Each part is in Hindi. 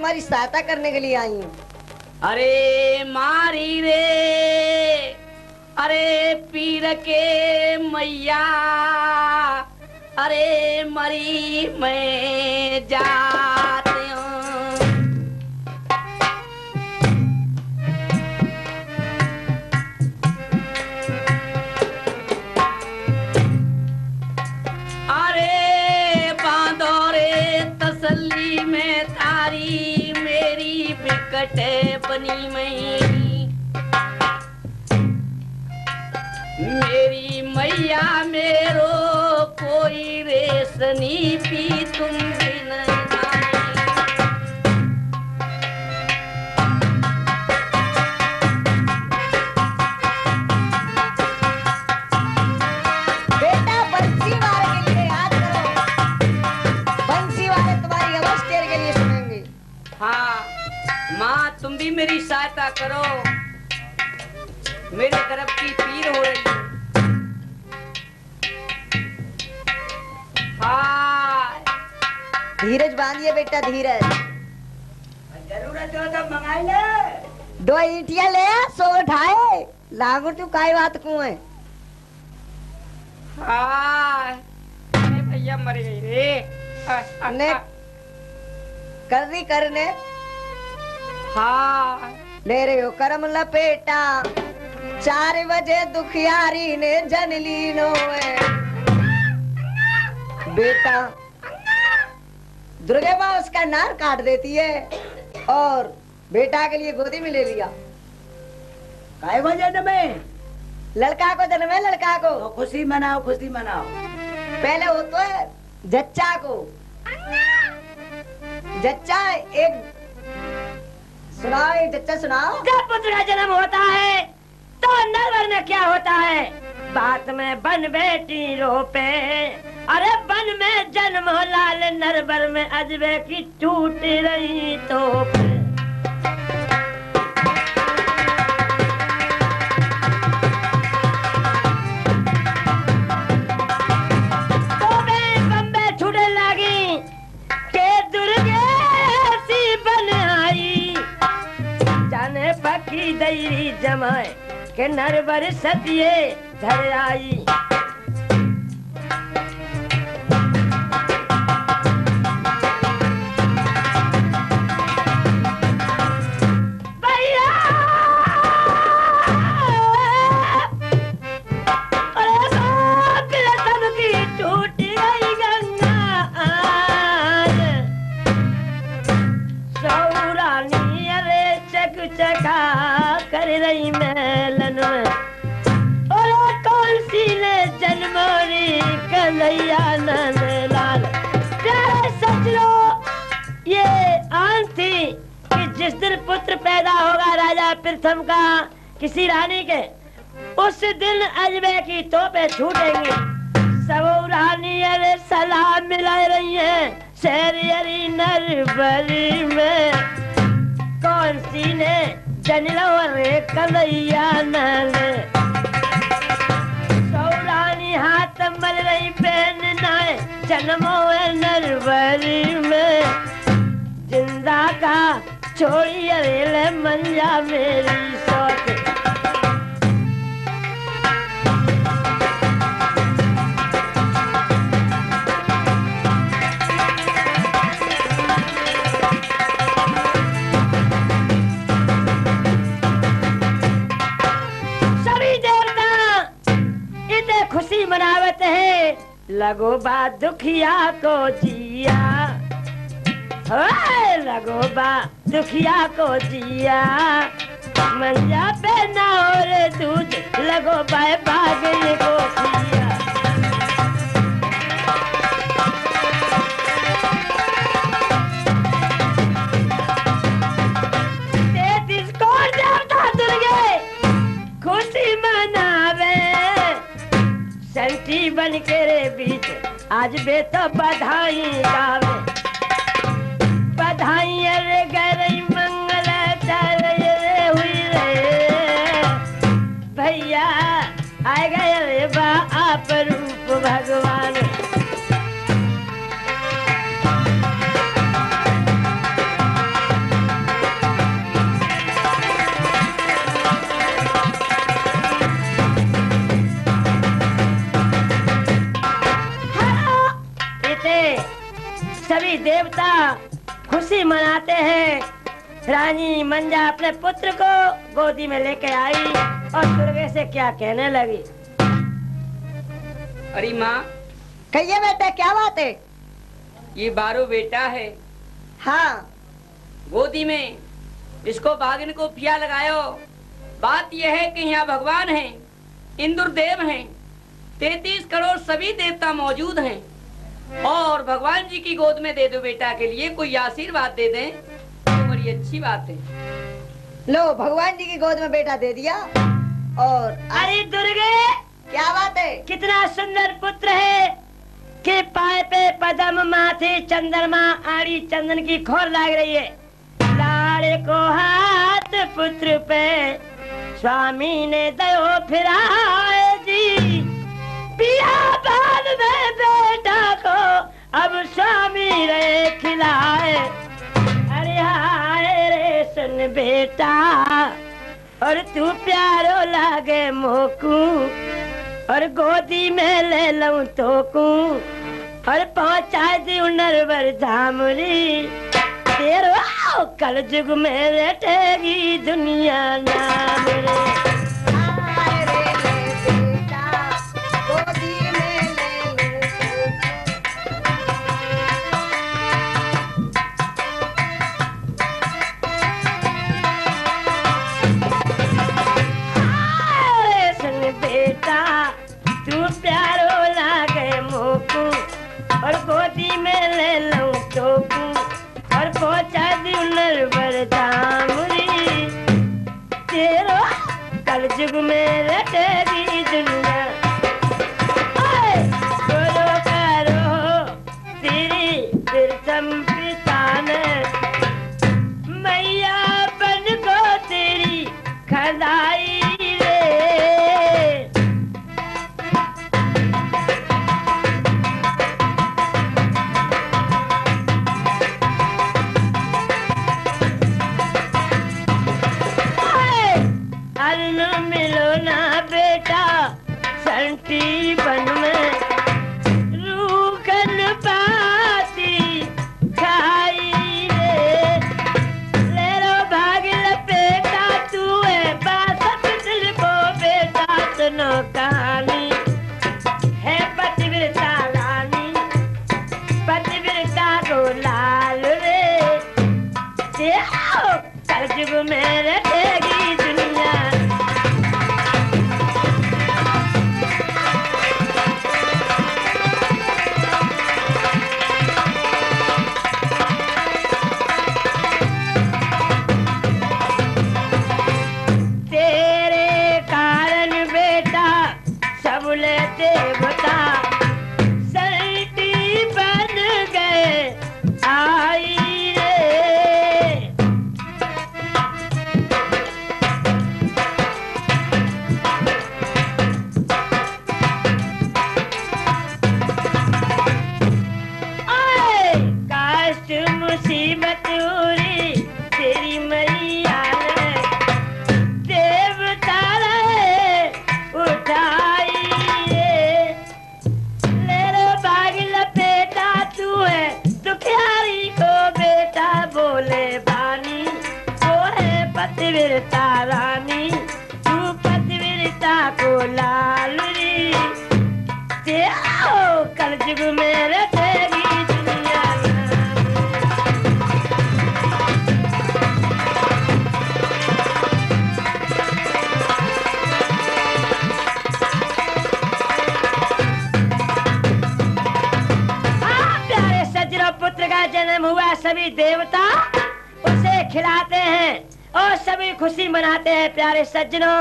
तुम्हारी सहायता करने के लिए आई हूँ। अरे मारी रे, अरे पीर के मैया, अरे मरी मैं जाती हूँ। अरे बांधो रे तसल्ली में तारी, मेरी बिकट बनी मेरी मैया मेरो कोई रेसनी पी तुम भी नहीं बेटा बंसी वाले के लिए याद करो, बंसी वाले तुम्हारी आवाज तेरे के लिए सुनेंगे। हाँ माँ, तुम भी मेरी सहायता करो, मेरे गर्भ की पीर हो रही है। हाँ धीरज बांधिए बेटा, धीरज। जरूरत हो तो मंगाई ले। 2 ईंटियां ले सो उठाए लागू तू काय बात को है। हाँ अरे भैया मर गई रे। ने कर दी करने। हाँ ले रहे हो करम लपेटा, 4 बजे दुखियारी ने जन लीनो है। बेटा दुर्गे माँ उसका नार काट देती है और बेटा के लिए गोदी में ले लिया। काय वजह में लड़का को जन्म है, लड़का को तो खुशी मनाओ, खुशी मनाओ। पहले हो तो है जच्चा को। जच्चा एक सुनाओ, एक जच्चा सुनाओ। जब पुत्र जन्म होता है तो नरवर में क्या होता है, बात में बन बेटी रोपे। अरे बन में जन्म हो लाल, नरवर में अजबे की टूट रही तोप। तोबे बम्बे छूटे लगी के दुर्गे सी बन आई, जाने पकी दई जमाए के नरवर सतिये धर आई। कर रही मेलन में और कौन सी ले जनमोरी कन्हैया नंद लाल। प्यारे सजनो, ये आन थी कि जिस दिन पुत्र पैदा होगा राजा प्रथम का किसी रानी के, उस दिन अजबे की तोपें छूटेंगी। सब रानी अरे सलाम मिला रही है शहरी नरबरी में। कौन सी ने जनिलो रे कन्हैया नंद, सौरानी हाथ मल रही बहन नाय जन्मो नरबरी में। जिंदा का छोड़ी अरे मंजा मेरी सोच। खुशी मनावत है, लगो बा दुखिया को जिया, लगो बा दुखिया को जिया। मंजा पे ना और दूध लगो बाय बागल को पिया। खुशी मनावे संटी बन के रे बीच आज बे तो बधाई गावे। बधाई रे गरई मंगल रे हुई रे भैया आ गए रे बा आप रूप भगवान। देवता खुशी मनाते हैं। रानी मंजा अपने पुत्र को गोदी में लेके आई और दुर्गे से क्या कहने लगी। अरे माँ, कहिए बेटा, क्या बात है? ये बारो बेटा है। हाँ, गोदी में इसको भागिन को पिया लगायो। बात यह है कि यहाँ भगवान हैं, इंद्रदेव हैं, 33 करोड़ सभी देवता मौजूद हैं और भगवान जी की गोद में दे दो बेटा के लिए कोई आशीर्वाद दे दें तो बड़ी अच्छी बात है। लो भगवान जी की गोद में बेटा दे दिया। और अरे दुर्गे, क्या बात है? कितना सुंदर पुत्र है कि पाए पे पदम माथे चंद्रमा आड़ी चंदन की खोर लाग रही है। लाड़े को हाथ पुत्र पे स्वामी ने दयो फिराए जी। बियाबान में बेटा को अब स्वामी रे खिलाए। अरे हाय रे सुन बेटा, और तू प्यारो लागे मोकू और गोदी में ले लूं तो कू और पहुंचा दी नरवर धामरी। तेरो कल जुग में रटेगी दुनिया नाम रे। हाय रे ले बेटा, गोदी में ले लूं। अरे सुन बेटा, तू प्यारो लागे मोकू और गोदी में ले लूं तो कू और पहुंचा दी नरवर धामरी। तेरो कल जुग में रटेगी दुनिया। ओए, बोलो करो तेरी प्रीतम पिता ने मैया बन को तेरी खदाई रे। अन्न मिलो ना बेटा संटी बन में रूखन पाती खाई रे। ले लो भाग लपेटा तू है बासठ दिल को बेटा। सुनो कहानी है पतिव्रता रानी, पतिव्रता को लाल रे। कल जुग में रटेगी दुनिया। तेरे कारण बेटा सब ले देवता सैटी बन गए आई रे। ओए, काश मुसीबत उरी तेरी मैया ने देवता रे उठाई रे। ले लो भाग लपेटा तू है दुखियारी को बेटा। बोले बानी वो है पतिव्रता रानी, तू पतिव्रता को लाल री। कल जुग में रटेगी दुनिया। प्यारे सज्जनों, पुत्र का जन्म हुआ, सभी देवता उसे खिलाते हैं और सभी खुशी मनाते हैं। प्यारे सज्जनों,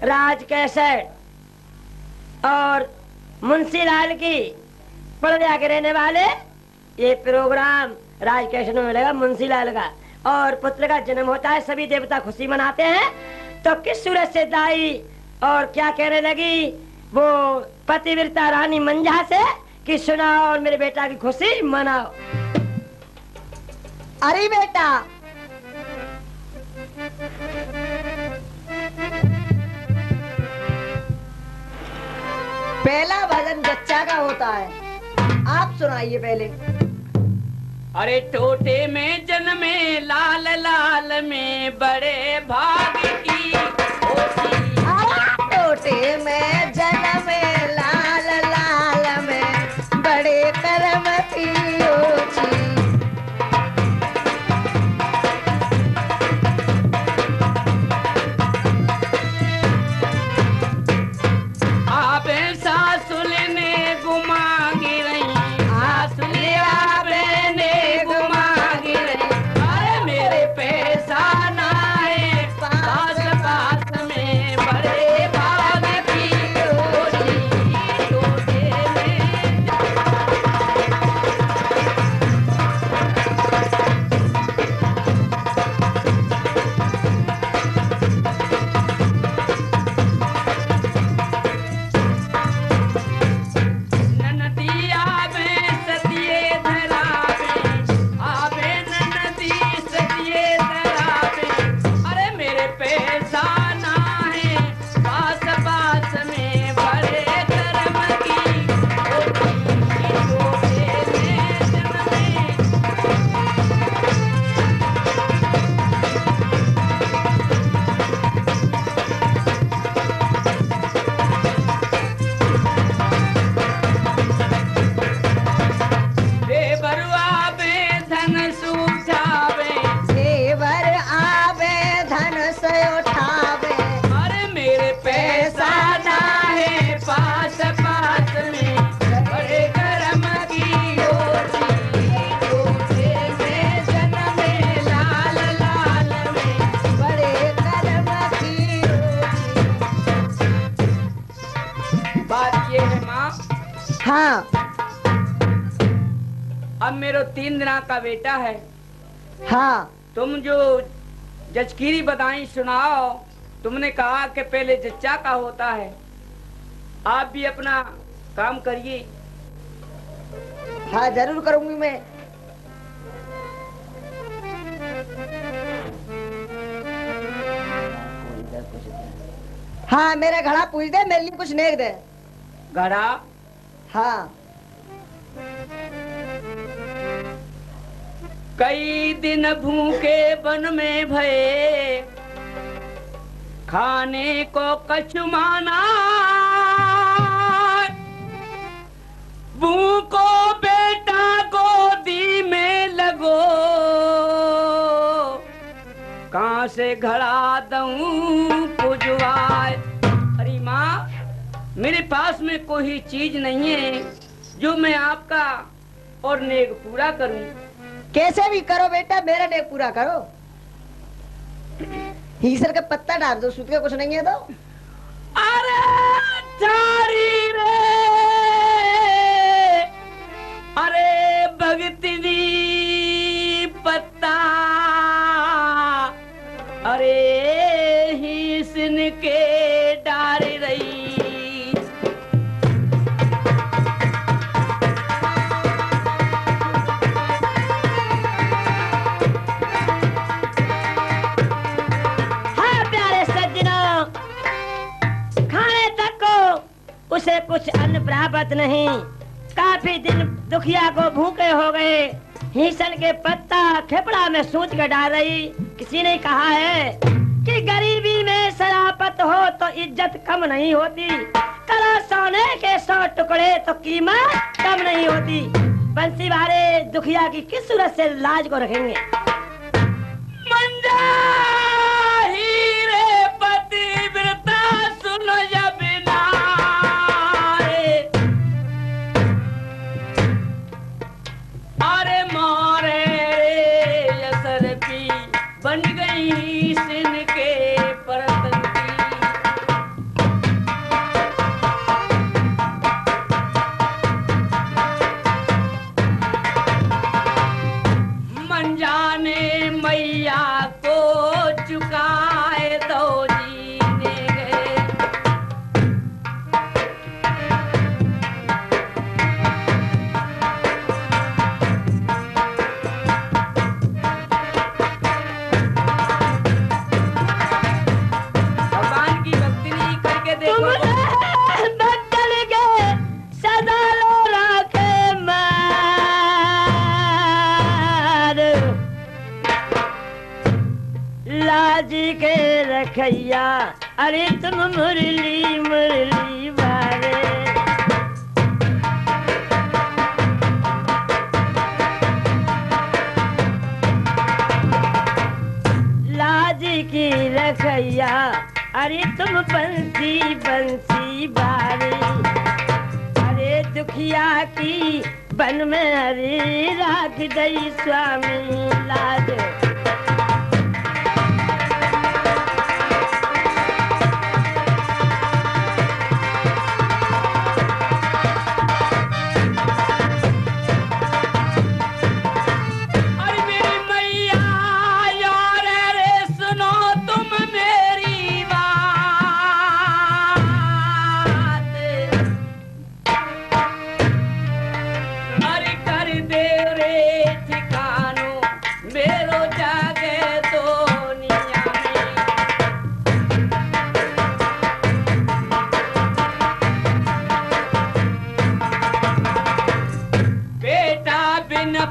राज कैसेट और मुंशीलाल की पड़िया के रहने वाले ये प्रोग्राम राज कैसेट में मिलेगा मुंशीलाल का। और पुत्र का जन्म होता है, सभी देवता खुशी मनाते हैं। तो किस सूरत से दाई और क्या कहने लगी वो पतिव्रता रानी मंजा से कि सुनाओ और मेरे बेटा की खुशी मनाओ। अरे बेटा, पहला भजन जच्चा का होता है, आप सुनाइए पहले। अरे टोटे में जन्मे लाल लाल में बड़े भाग की होती। टोटे में जन्मे लाल लाल में बड़े कर्म की ओछी। आबे सासुल ने गुमा गिरई, आसुल आबे ने गुमा गिरई। अरे मेरे पैसा ना है पास पास में बड़े भाग की होती। टोटे में ननदी आवे सतिये धरावे, आवे ननदी सतिये धरावे। अरे मेरे पैसा ना है पास पास में बड़े कर्म की होती। टोटे में जन्मे देवरुआ में धन सूझावे, देवर आवे धन से उठावे। अरे मेरे पैसा ना है पास पास में बड़े कर्म की होती। टोटे में जन्मे लाल लाल में बड़े कर्म की ओछी। बात ये है माँ, हाँ अब मेरा 3 दिन का बेटा है। हाँ तुम जो जचकीरी बधाई सुनाओ, तुमने कहा कि पहले जच्चा का होता है। आप भी अपना काम करिए। हाँ जरूर करूंगी मैं। हाँ मेरा घड़ा पूछ दे, मेरे लिए कुछ नेक दे। घड़ा हाँ कई दिन भूखे वन में भये, खाने को कछु माना। भूखो बेटा गोदी में लगो, कहाँ से घड़ा दूं पुजवाए। अरे माँ, मेरे पास में कोई चीज नहीं है जो मैं आपका और नेक पूरा करूं। कैसे भी करो बेटा, मेरा नेक पूरा करो। ईश्वर का पत्ता डाल दो, सूत के कुछ नहीं है तो। अरे चारी रे, अरे भगतनी पत्ता, अरे हिसन के डार रही। हाँ प्यारे सज्जनों, खाने तक को उसे कुछ अन्न प्राप्त नहीं। काफी दिन दुखिया को भूखे हो गए। हिसन के पत्ता खेपड़ा में सूत कर डाल रही। किसी ने कहा है कि गरीबी में शराफत हो तो इज्जत कम नहीं होती। करो सोने के 100 टुकड़े तो कीमत कम नहीं होती। बंसी वाले दुखिया की किस सूरत से लाज को रखेंगे। मंजा हीरे पतिव्रता सुनो या बिना रे। अरे मारे असर पी बन गई सिन के परतन की। मंजा ने मैया को चुकाए तो जीने गए। भगवान की भक्ति नहीं करके देखो। बदल गए सदा लो राखे मैं। लाज के रखैया, अरे तुम मुरली मुरली बारे। लाज की रखैया, अरे तुम बंसी बंसी बारे। अरे दुखिया की बन में हरी राख दई स्वामी लाज।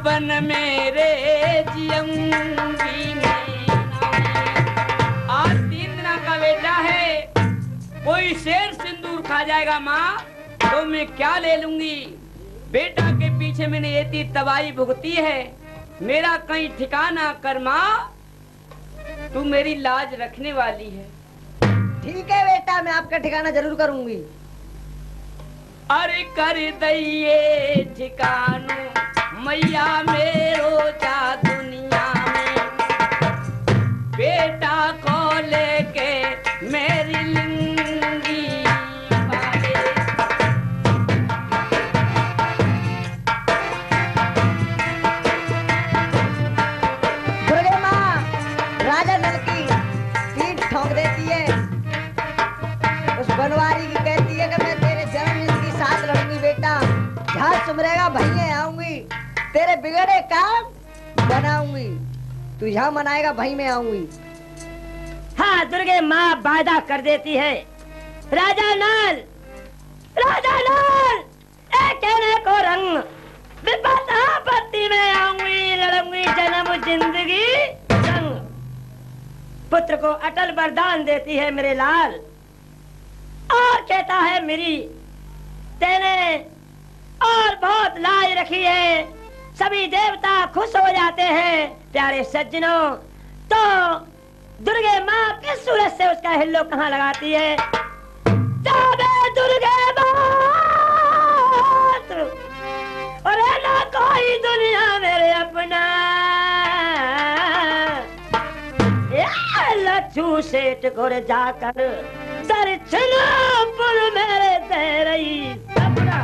बन मेरे जियंगी में। आज 3 दिन का बेटा है, कोई शेर सिंदूर खा जाएगा माँ तो मैं क्या ले लूंगी। बेटा के पीछे मैंने इतनी तबाही भुगती है, मेरा कहीं ठिकाना कर माँ, तू मेरी लाज रखने वाली है। ठीक है बेटा, मैं आपका ठिकाना जरूर करूंगी। अरे कर दइए ठिकानो मैया मेरो जा दुनिया में। बेटा को लेके मेरी लिंगी वाले। दुर्गे माँ राजा नल की पीठ ठोक देती है, उस बनवारी की कहती है कि मैं तेरे जन्म की साथ लड़ूंगी बेटा, जहाँ सुमरेगा भैया आऊंगी, तेरे बिगड़े काम बनाऊंगी, तू यहाँ मनाएगा भाई मैं आऊंगी। हाँ, दुर्गे माँ वादा कर देती है। राजा नल कहने को रंग, विपत आपत्ति में आऊंगी, लड़ूंगी जन्म जिंदगी संग। पुत्र को अटल वरदान देती है मेरे लाल, और कहता है मेरी तेने और बहुत लाज रखी है, सभी देवता खुश हो जाते हैं। प्यारे सज्जनों, तो दुर्गे माँ किस सूरत से उसका हिल्लो कहाँ लगाती है। दुर्गे बात और ना कोई दुनिया मेरे अपना। लच्छू सेठ घुर जाकर दर्शन पुर मेरे दे रही सपना।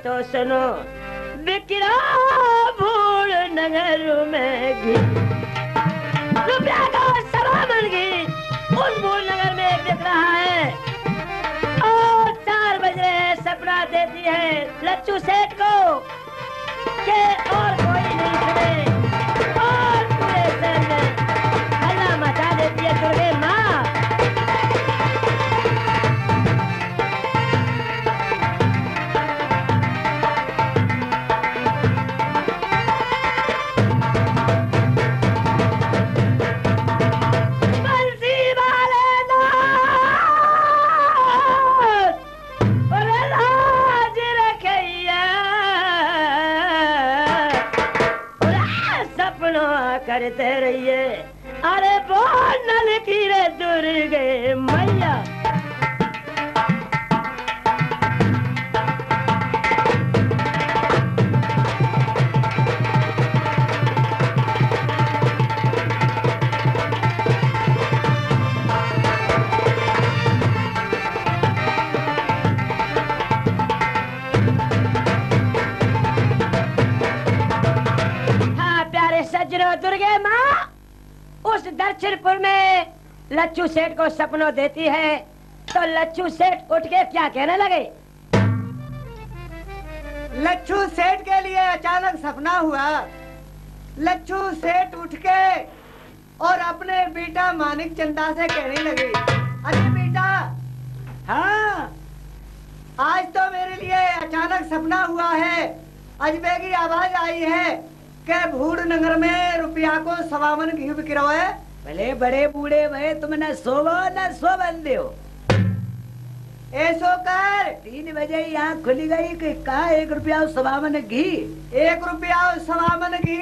तो सुनो बिकरा भूल नगर में घी, रुपया का सरामन घी उस भूल नगर में बिक रहा है। और 4 बज रहे हैं, सपना देती है लच्छू सेठ को के और कोई नहीं सुने, और पूरे शहर में हल्ला मचा देती है दुर्गे माँ। करते रहिए, अरे बोल नल की रे दुर्गे मैया। दक्षिणपुर में लच्छू सेठ को सपनों देती है तो लच्छू सेठ उठ के क्या कहने लगे? लच्छू सेठ के लिए अचानक सपना हुआ। लच्छू सेठ उठ के और अपने बेटा मानिक चंदा से कहने लगे, अरे बेटा, हाँ आज तो मेरे लिए अचानक सपना हुआ है। अजबे की आवाज आई है कि भूड़ नगर में रुपया को 1.25 मन घी बिक रहा है। भले बड़े बूढ़े भले तुम न सोवो न सो बंदे हो। ऐसो कर 3 बजे यहाँ खुली गई कि कहा 1 रुपया 1.25 मन घी। 1 रुपया 1.25 मन घी।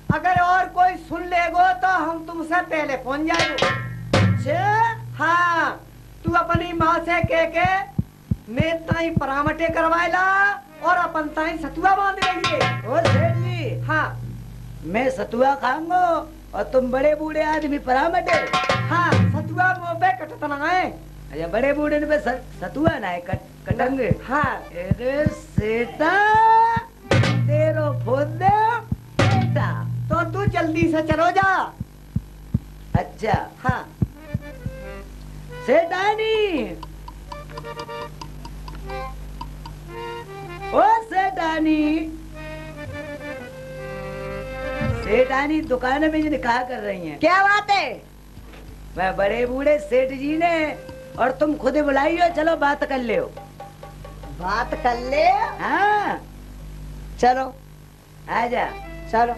अगर और कोई सुन लेगो तो हम तुमसे पहले पहुंच जाएंगे। अच्छा हाँ, तू अपनी माँ से कह के मैं ताई परामटे करवाएला और अपन ताई सतुआ बांध लेंगे। ओ सेठ जी, हाँ मैं सतुआ खाऊंगा और तुम बड़े बूढ़े आदमी परामटे। हाँ, सतुआ मुँह पे कटतना है। अच्छा, बड़े बूढ़े पे सतुआ ना है कटंगे। हाँ, अरे सेठा तेरो फोदे बेटा। तो तू जल्दी से चलो जा। अच्छा हाँ, सेठानी, ओ सेठानी, सेठानी दुकान में जिन्हें कहा कर रही हैं। क्या बात है? मैं बड़े बूढ़े सेठ जी ने और तुम खुद ही बुलाई हो, चलो बात कर ले। बात कर ले। हाँ चलो आजा। चलो।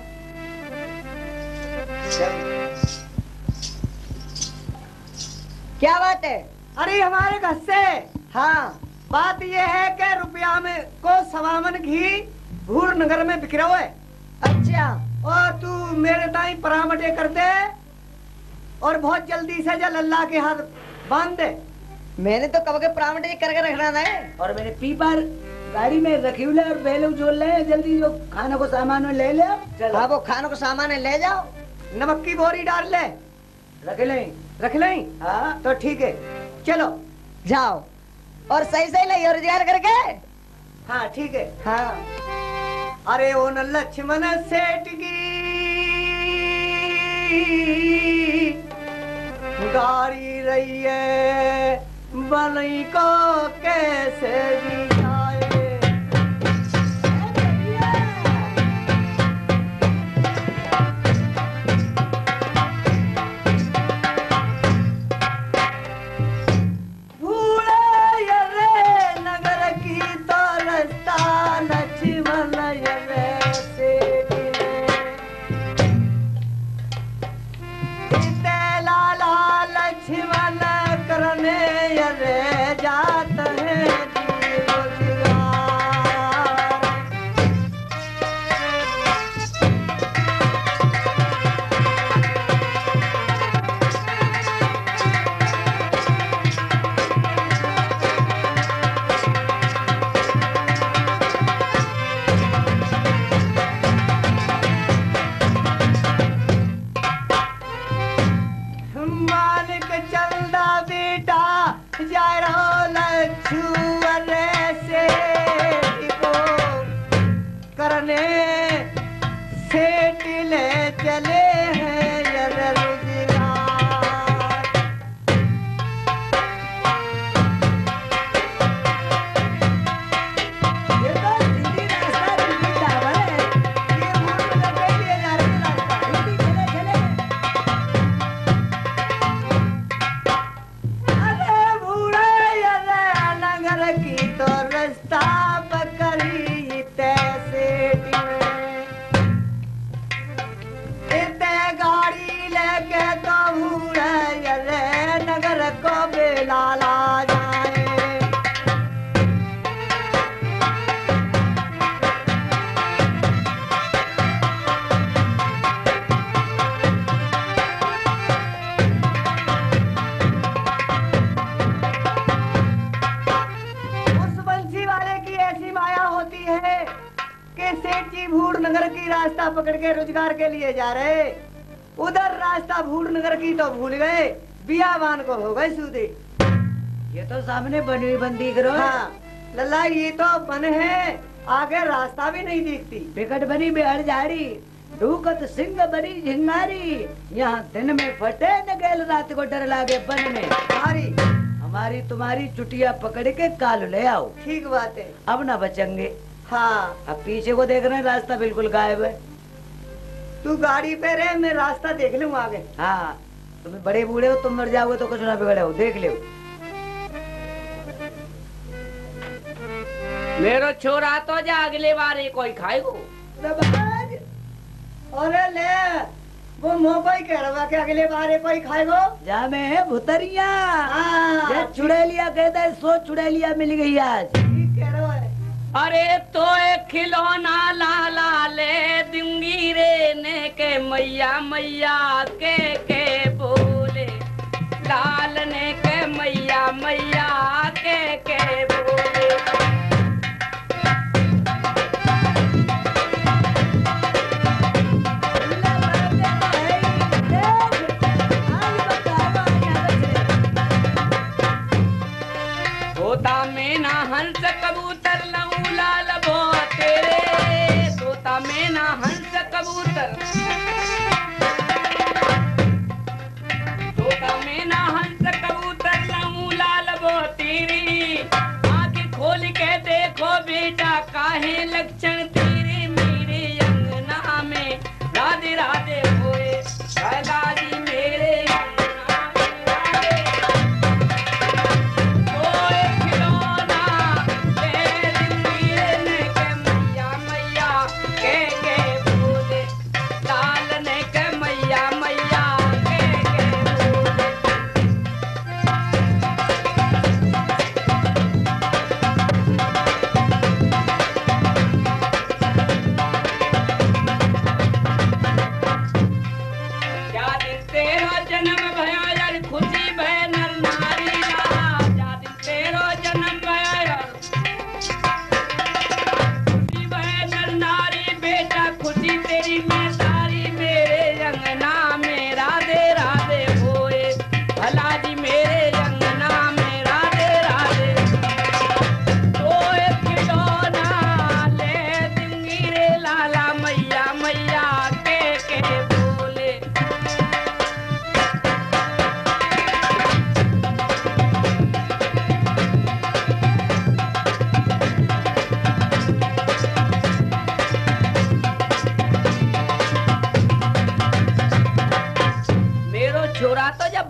क्या बात है? अरे हमारे घर से हाँ, बात ये है कि रुपया में को 1.25 मन घी भूड़ नगर में बिक रहा है। अच्छा, और तू मेरे ताई परामटे कर दे और बहुत जल्दी से जल अल्लाह के हाथ बांध दे। मैंने तो कब के परामटे करके रखना है। और मैंने पीपर गाड़ी में रखी हुई और बेलू जोड़ ले, जल्दी जो खाने को सामान ले ले। चलो हाँ, वो खानों को सामान है, ले जाओ। नमक की बोरी डाल ले। रख ले। रख लें? हाँ तो ठीक है, चलो। जाओ और सही सही ले रोजगार करके। हाँ ठीक है। हाँ, अरे ओ न लक्ष्मण सेठ की गाड़ी रही है, बनई को कैसे जी जाए। भूले ये रे नगर की तो रास्ता, लक्ष्मण ये रे सेठ ने। इते लाला लक्ष्मण करने ये रे जात है जी रोजगार। मालिक चंदा बेटा जा रहा लच्छू अरे सेठ को करने सेठ ले चले हैं ये रोजगार। ये तो सीधी रास्ता सीधी टावर है। ये भूल लगे लिए जा रहे हैं रास्ता। सीधी चले चले। अरे बूढ़े अरे नगर की तो रास्ता पकड़ी तैसे इते गाड़ी लेके तो बूढ़े अरे नगर को बेलाला जाए। उस बंसी वाले की ऐसी माया होती है कि सेठ जी भूड़ नगर की रास्ता पकड़ के रोजगार के लिए जा रहे। उधर रास्ता भूड़ नगर की तो भूल गए, बियाबान को हो गए सूदे। ये तो सामने बनी हुई बंदी करो। हाँ लल्ला, ये तो बन है, आगे रास्ता भी नहीं दिखती। विकट बनी बेहड़ झाड़ी, ढूकत सिंह बड़ी झिंगारी, यहाँ दिन में फटे न गैल रात को डर लागे बन में। हमारी तुम्हारी चुटिया पकड़ के काल ले आओ। ठीक बात है। अब ना बचेंगे। हाँ, अब पीछे को देख रहे हैं, रास्ता बिल्कुल गायब है। तू गाड़ी पे रहे, मैं रास्ता देख लूँ आगे। हाँ, तुम बड़े बूढ़े हो, तुम मर जाओगे तो कुछ ना बिगड़े हो, देख लो। मेरो छोरा तो जा अगले बार ये कोई खाएगो। अरे ले, वो मोको ही कह रहा कि अगले बार कोई खाएगो। जा में है भुतरिया। हाँ, ये चुड़ैलिया कहता है, 100 चुड़ैलिया मिल गई आज। ठीक कह रहा है। अरे तो एक खिलौना लाला ले दूंगी रे ने के मैया मैया के बोले, लाल ने के मैया मैया के बोले। तोता मैना हंस कबूतर लऊ लाल भो तेरे, तोता मैना हंस कबूतर, तोता मैना हंस कबूतर लऊ लाल भो तेरी। आंखें खोल के देखो बेटा काहे लक्षण तेरे, मेरे अंगना में राधे राधे होए दादी मेरे अंगना में राधे।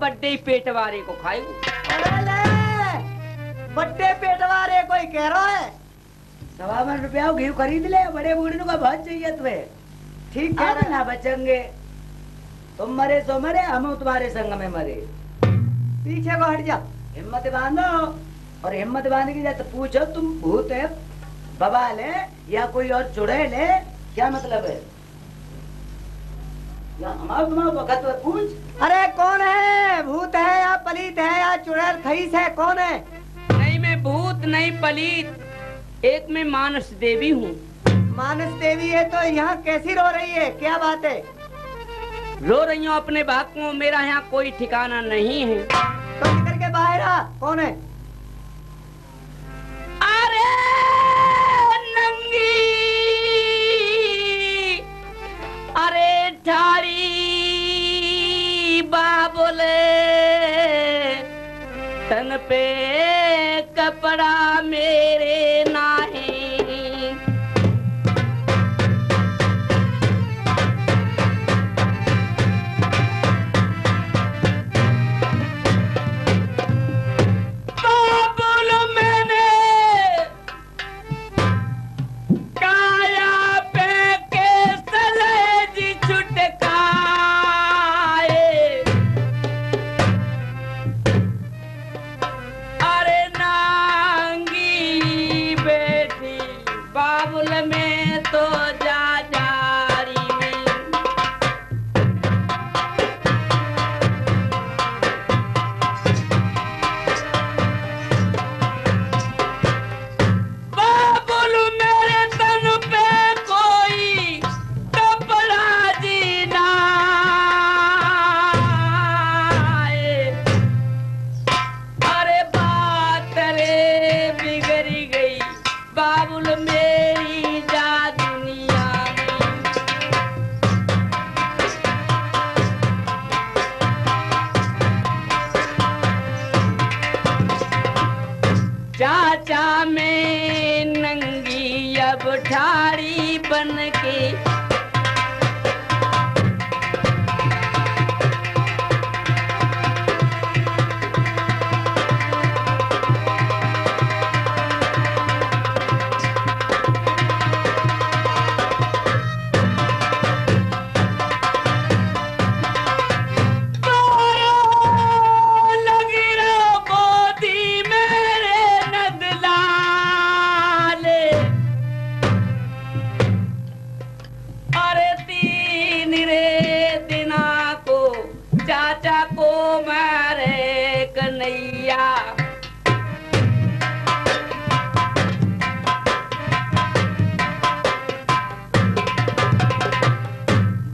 बड्डे पेट वाले को खाएगो। बड्डे पेट वाले कोई कह रहा है। 1.25 रुपया घी खरीद ले, बड़े बूढ़े को बहुत चाहिए तुम्हें। ठीक है ना बचेंगे, तुम मरे सो मरे, हम तुम्हारे संग में मरे। पीछे को हट जा, हिम्मत बांधो, और हिम्मत बांध के जाते पूछो तुम भूत है, बवाल है या कोई और चुड़ैल है, क्या मतलब है? पूछ। अरे कौन है, भूत है या पलीत है या चुड़ैल खईस है, कौन है? नहीं मैं भूत नहीं पलीत, एक मैं मानस देवी हूँ। मानस देवी है तो यहाँ कैसी रो रही है, क्या बात है? रो रही हूँ अपने भाग को, मेरा यहाँ कोई ठिकाना नहीं है। तो निकल के बाहर आ, कौन है? अरे नंगी, अरे ठाड़ी बाबोले, तन पे कपड़ा मेरे नाही। चाचा में नंगी अब ठाड़ी बन के चाचा को मारे कन्हैया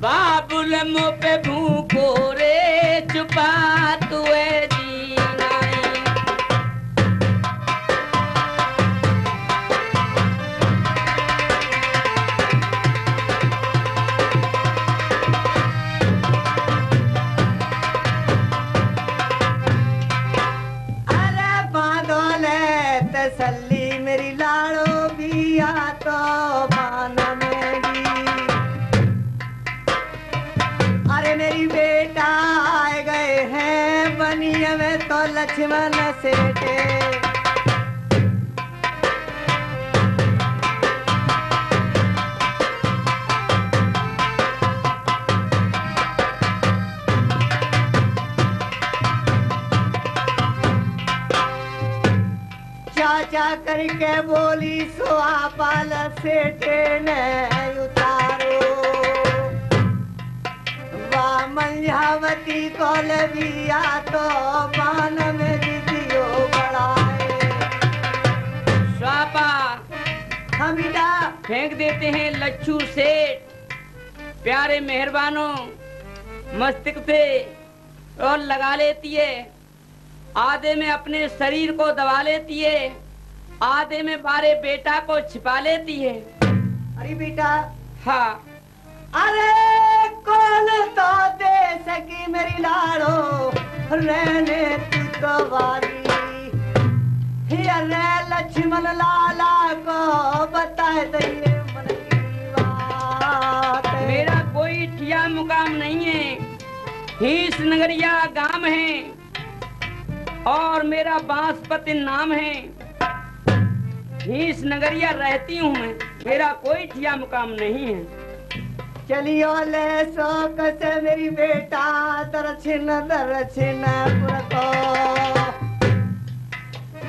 बाबुल मुँह पे भूखो रे छुपा तुए जीना तसल्ली मेरी लाड़ो बिया तो बान मेरी अरे मेरी बेटा आए गए हैं बनिया में तो लक्ष्मण सेठे चाचा करके बोली सुहापाल सेठे ने उतारो वाह मंझावती को लबिया तो बान में दियो बढ़ाए स्वापा हाँ बेटा फेंक देते हैं लच्छू सेठ प्यारे मेहरबानों मस्तिष्क से और लगा लेती है आधे में अपने शरीर को दबा लेती है आधे में बारे बेटा को छिपा लेती है। अरे बेटा हाँ अरे कौन तो दे सकी मेरी लाड़ो रहने तू तो वारी अरे लक्ष्मण लाला को बताए दिए मन की बात मेरा कोई ठिया मुकाम नहीं है हीस नगरिया गांव है और मेरा बांसपति नाम है हीस नगरिया रहती हूँ मैं मेरा कोई ठिया मुकाम नहीं है चलियो ले शौक से मेरी बेटा दरछिन दरछिन पुरको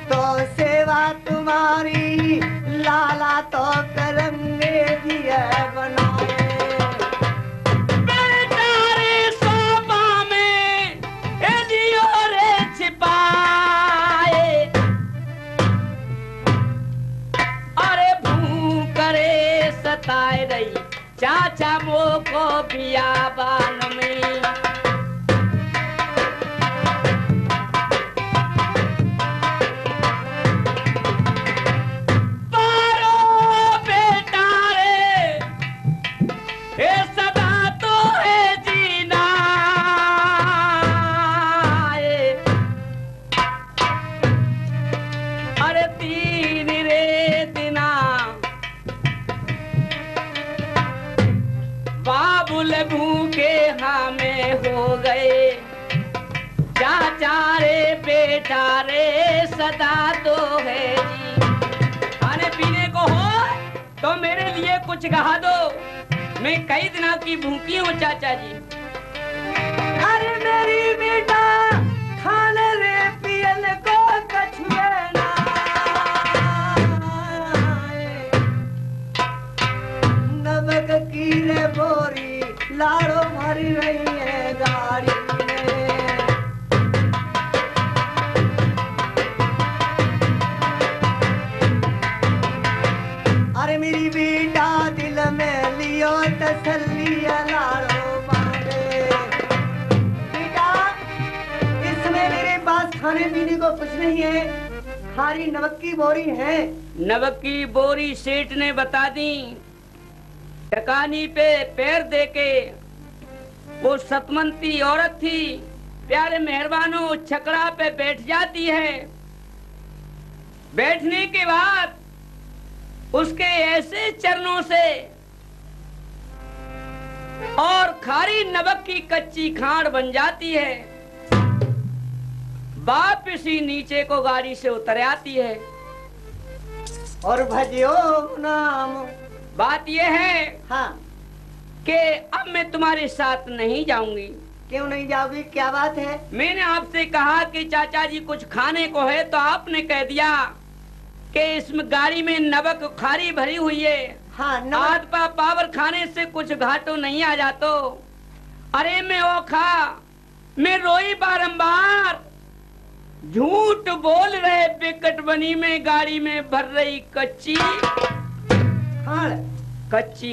तो सेवा तुम्हारी लाला तो करेंगे दिया बनाए सताए रही चाचा मो को बियाबान में पारो बेटा रे ये सदा तो है जीना अरे तीन रे दिना बाबुल भूखे हमें हो गए चाचा रे बेटा रे सदा तो है जी खाने पीने को हो तो मेरे लिए कुछ कहा दो मैं कई दिनों की भूखी हूँ चाचा जी अरे मेरी बेटा खाने रे पियन को कछुए ना नमक की रे बोरी लाड़ो भरी रही है गाड़ी में अरे मेरी बेटा दिल में लियो तसल्ली लाड़ो मांगे बेटा इसमें मेरे पास खाने पीने को कुछ नहीं है खाली नमक की बोरी है नमक की बोरी सेठ ने बता दी टकानी पे पैर देके वो सतमंती औरत थी प्यारे मेहरबानों छकड़ा पे बैठ जाती है बैठने के बाद उसके ऐसे चरणों से और खारी नमक की कच्ची खाड़ बन जाती है। वापिस ही नीचे को गाड़ी से उतर आती है। और भजियो नाम। बात यह है हाँ, कि अब मैं तुम्हारे साथ नहीं जाऊंगी। क्यों नहीं जाओगी, क्या बात है? मैंने आपसे कहा कि चाचा जी कुछ खाने को है, तो आपने कह दिया कि इसमें गाड़ी में नमक खारी भरी हुई है। हाँ, आध पावर खाने से कुछ घाटो नहीं आ जातो। अरे मैं वो खा, मैं रोई बारंबार। झूठ बोल रहे बिकट बनी में गाड़ी में भर रही कच्ची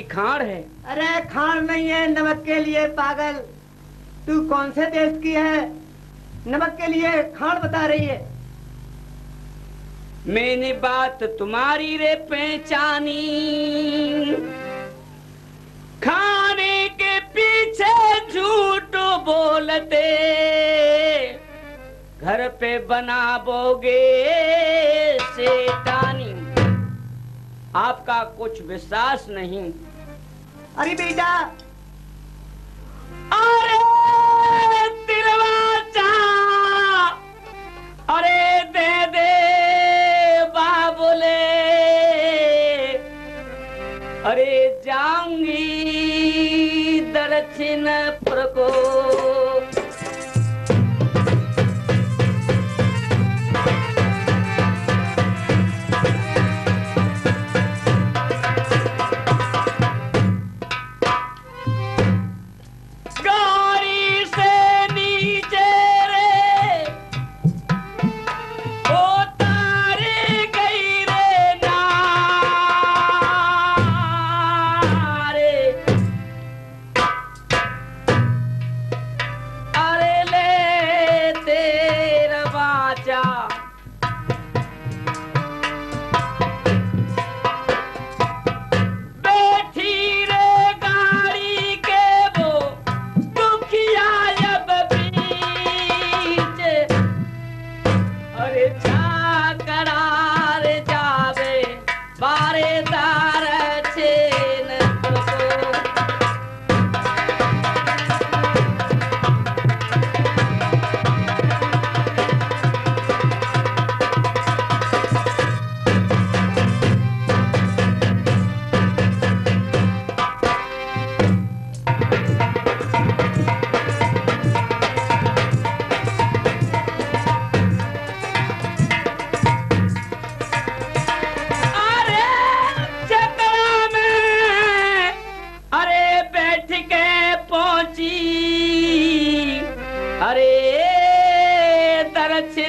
खाड़ है। अरे खाड़ नहीं है, नमक के लिए पागल। तू कौन से देश की है? नमक के लिए खाड़ बता रही है। मैंने बात तुम्हारी रे पहचानी, खाने के पीछे झूठ बोलते, घर पे बनाओगे शैतानी। आपका कुछ विश्वास नहीं। अरे बेटा, अरे तिलवाचा, अरे दे दे बाबुले, अरे जाऊंगी दक्षिणपुर को।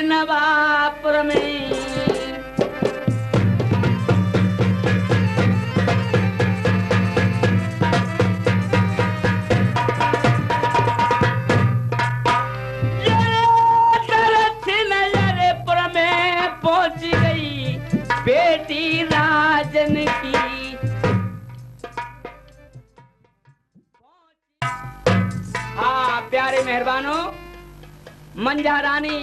नवापुर में पहुंच गई बेटी राजन की। हाँ प्यारे मेहरबानों, मंझा रानी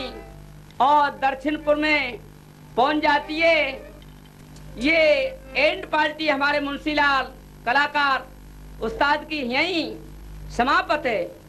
और दक्षिणपुर में पहुंच जाती है। ये एंड पार्टी हमारे मुंशीलाल कलाकार उस्ताद की यहीं समाप्त है।